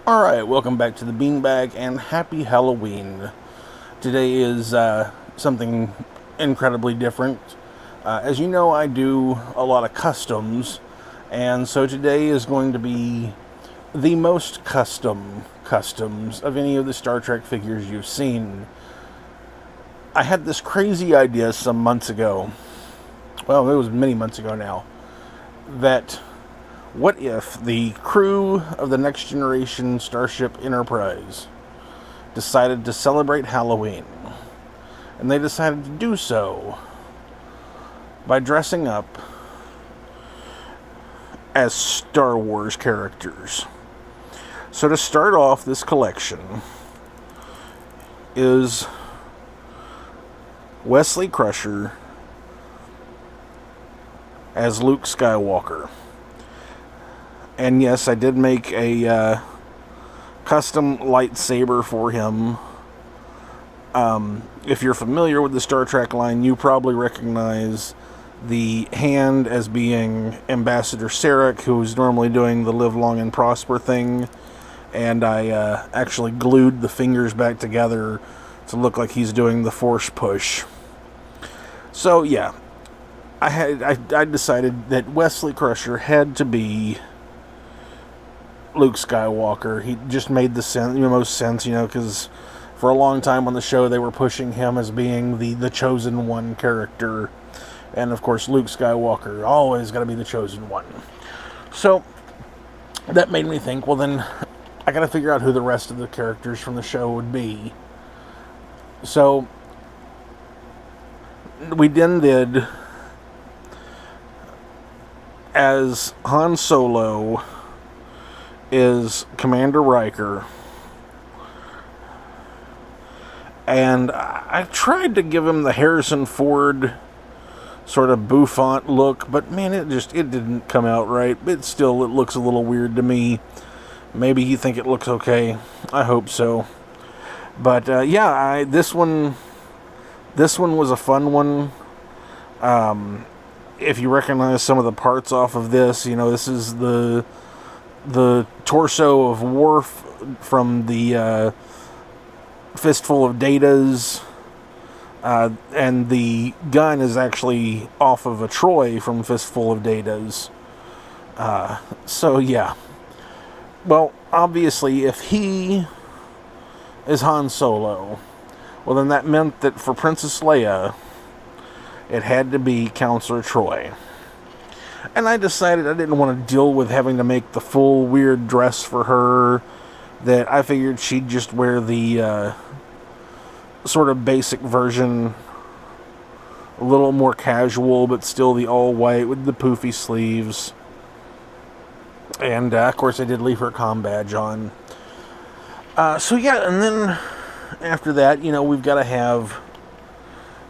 Alright, welcome back to the Beanbag and happy Halloween. Today is something incredibly different. As you know, I do a lot of customs, and so today is going to be the most customs of any of the Star Trek figures you've seen. I had this crazy idea some months ago, well, it was many months ago now, that what if the crew of the Next Generation Starship Enterprise decided to celebrate Halloween? And they decided to do so by dressing up as Star Wars characters. So to start off this collection is Wesley Crusher as Luke Skywalker. And yes, I did make a custom lightsaber for him. If you're familiar with the Star Trek line, you probably recognize the hand as being Ambassador Sarek, who's normally doing the live long and prosper thing. And I actually glued the fingers back together to look like he's doing the force push. So yeah, I decided that Wesley Crusher had to be Luke Skywalker. He just made the most sense, because for a long time on the show they were pushing him as being the chosen one character, and of course Luke Skywalker always got to be the chosen one. So that made me think, well then I got to figure out who the rest of the characters from the show would be. So we then did as Han Solo is Commander Riker, and I tried to give him the Harrison Ford sort of bouffant look, but man, it didn't come out right. It looks a little weird to me. Maybe you think it looks okay. I hope so. But yeah, this one was a fun one. If you recognize some of the parts off of this, this is the torso of Worf from the Fistful of Datas, and the gun is actually off of a Troy from Fistful of Datas. So yeah. Well, obviously, if he is Han Solo, well then that meant that for Princess Leia, it had to be Counselor Troy. And I decided I didn't want to deal with having to make the full weird dress for her, that I figured she'd just wear the sort of basic version, a little more casual, but still the all-white with the poofy sleeves. And, of course, I did leave her comm badge on. So, yeah, and then after that, we've got to have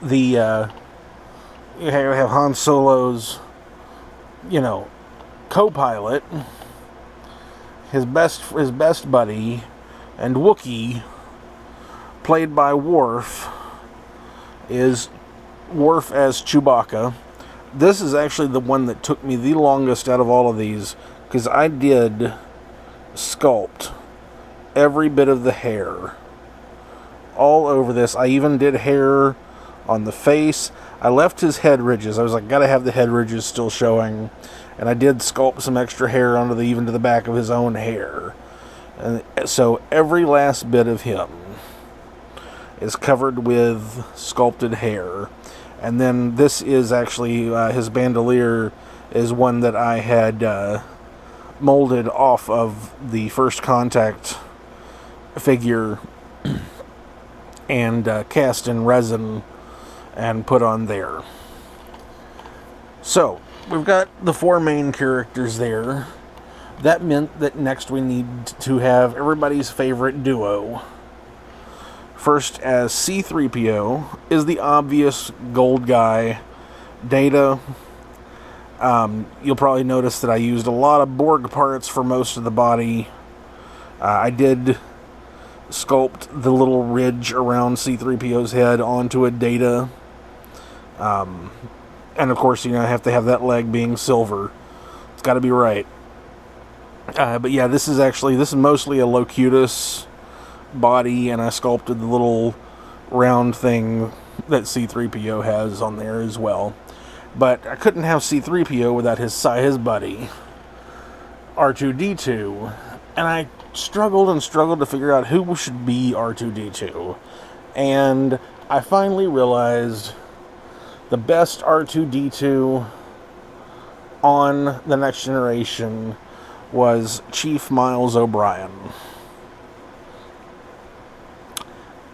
the... you have Han Solo's co-pilot, his best buddy, and Wookiee, played by Worf, is Worf as Chewbacca. This is actually the one that took me the longest out of all of these, because I did sculpt every bit of the hair all over this. I even did hair on the face. I left his head ridges. I was like, gotta have the head ridges still showing. And I did sculpt some extra hair onto even to the back of his own hair. And so every last bit of him is covered with sculpted hair. And then this is actually, his bandolier is one that I had molded off of the First Contact figure and cast in resin and put on there. So, we've got the four main characters there. That meant that next we need to have everybody's favorite duo. First, as C-3PO, is the obvious gold guy, Data. You'll probably notice that I used a lot of Borg parts for most of the body. I did sculpt the little ridge around C-3PO's head onto a Data. And of course, I have to have that leg being silver. It's got to be right. But yeah, this is mostly a Locutus body, and I sculpted the little round thing that C-3PO has on there as well. But I couldn't have C-3PO without his buddy, R2-D2. And I struggled and struggled to figure out who should be R2-D2. And I finally realized the best R2-D2 on the Next Generation was Chief Miles O'Brien.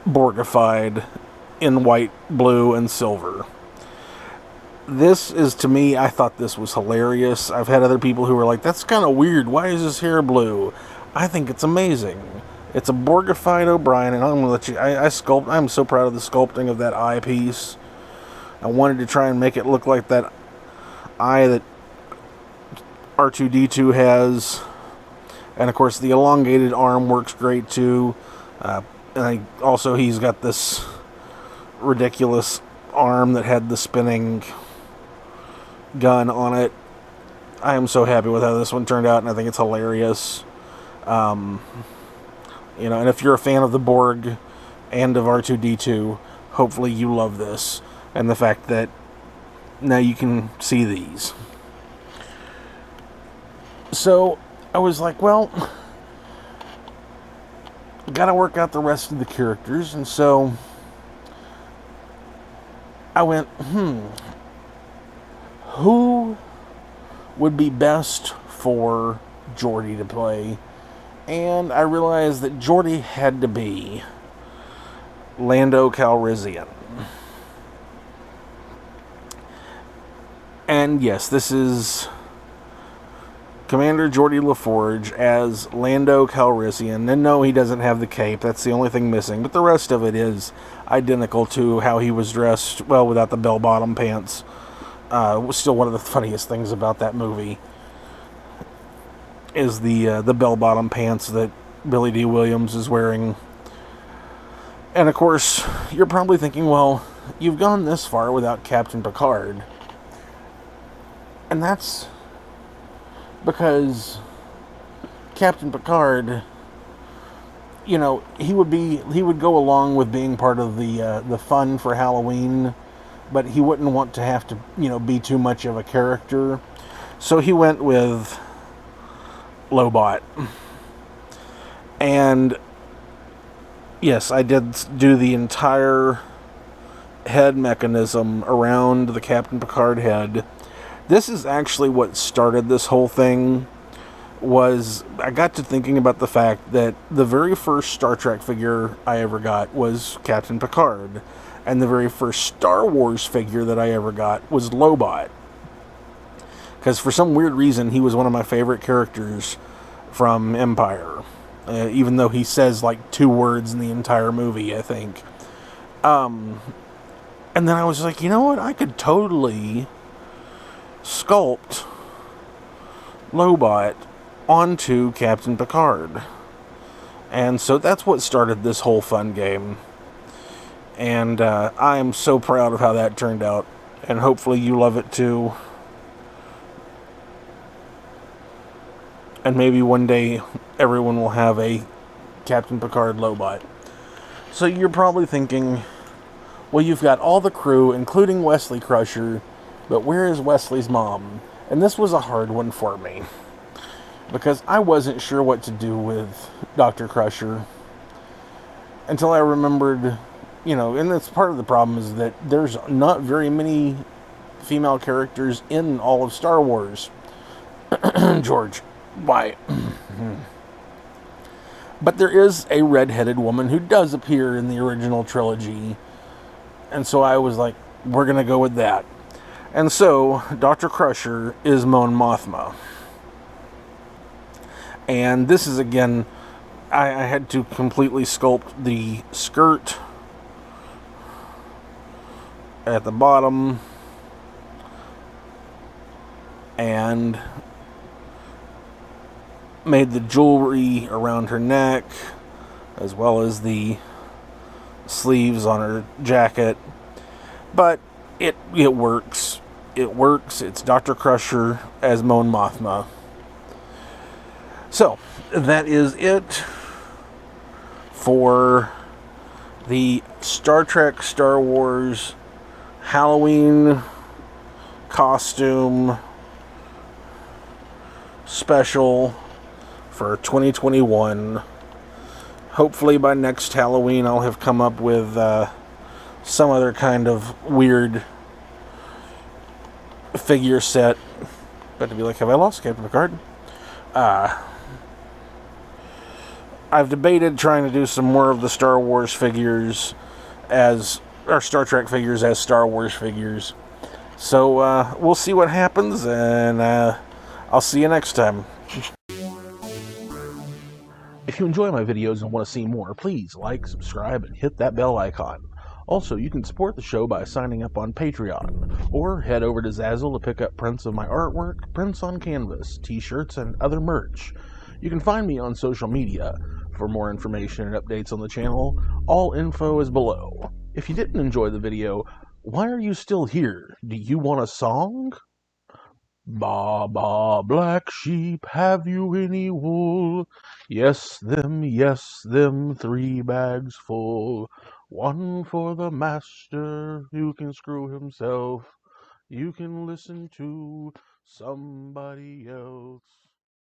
Borgified in white, blue, and silver. This is, to me, I thought this was hilarious. I've had other people who were like, that's kind of weird. Why is his hair blue? I think it's amazing. It's a Borgified O'Brien, and I'm going to let you... I'm so proud of the sculpting of that eyepiece. I wanted to try and make it look like that eye that R2-D2 has. And, of course, the elongated arm works great, too. He's got this ridiculous arm that had the spinning gun on it. I am so happy with how this one turned out, and I think it's hilarious. And if you're a fan of the Borg and of R2-D2, hopefully you love this, and the fact that now you can see these. So I was like, well, gotta work out the rest of the characters, and so I went, who would be best for Geordi to play? And I realized that Geordi had to be Lando Calrissian. And yes, this is Commander Geordi LaForge as Lando Calrissian. And no, he doesn't have the cape. That's the only thing missing. But the rest of it is identical to how he was dressed, well, without the bell-bottom pants. Was still one of the funniest things about that movie is the bell-bottom pants that Billy D. Williams is wearing. And of course, you're probably thinking, well, you've gone this far without Captain Picard. And that's because Captain Picard, he would go along with being part of the fun for Halloween, but he wouldn't want to have to, be too much of a character. So he went with Lobot. And yes, I did do the entire head mechanism around the Captain Picard head. This is actually what started this whole thing. I got to thinking about the fact that the very first Star Trek figure I ever got was Captain Picard. And the very first Star Wars figure that I ever got was Lobot. Because for some weird reason, he was one of my favorite characters from Empire. Even though he says like 2 words in the entire movie, I think. And then I was like, you know what? I could totally sculpt Lobot onto Captain Picard. And so that's what started this whole fun game. And I am so proud of how that turned out. And hopefully you love it too. And maybe one day everyone will have a Captain Picard Lobot. So you're probably thinking, well, you've got all the crew, including Wesley Crusher, but where is Wesley's mom? And this was a hard one for me, because I wasn't sure what to do with Dr. Crusher until I remembered, and that's part of the problem, is that there's not very many female characters in all of Star Wars. George, why? But there is a red-headed woman who does appear in the original trilogy, and so I was like, we're going to go with that. And so, Dr. Crusher is Mon Mothma. And this is, again, I had to completely sculpt the skirt at the bottom, and made the jewelry around her neck, as well as the sleeves on her jacket. But it works. It works. It's Dr. Crusher as Mon Mothma. So, that is it for the Star Trek Star Wars Halloween costume special for 2021. Hopefully by next Halloween I'll have come up with some other kind of weird figure set. But to be like, have I lost Captain Picard? I've debated trying to do some more of the Star Wars figures or Star Trek figures as Star Wars figures. So we'll see what happens, and I'll see you next time. If you enjoy my videos and want to see more, please like, subscribe, and hit that bell icon. Also, you can support the show by signing up on Patreon, or head over to Zazzle to pick up prints of my artwork, prints on canvas, t-shirts, and other merch. You can find me on social media. For more information and updates on the channel, all info is below. If you didn't enjoy the video, why are you still here? Do you want a song? Ba ba, black sheep, have you any wool? Yes, them, 3 bags full. One for the master who can screw himself. You can listen to somebody else.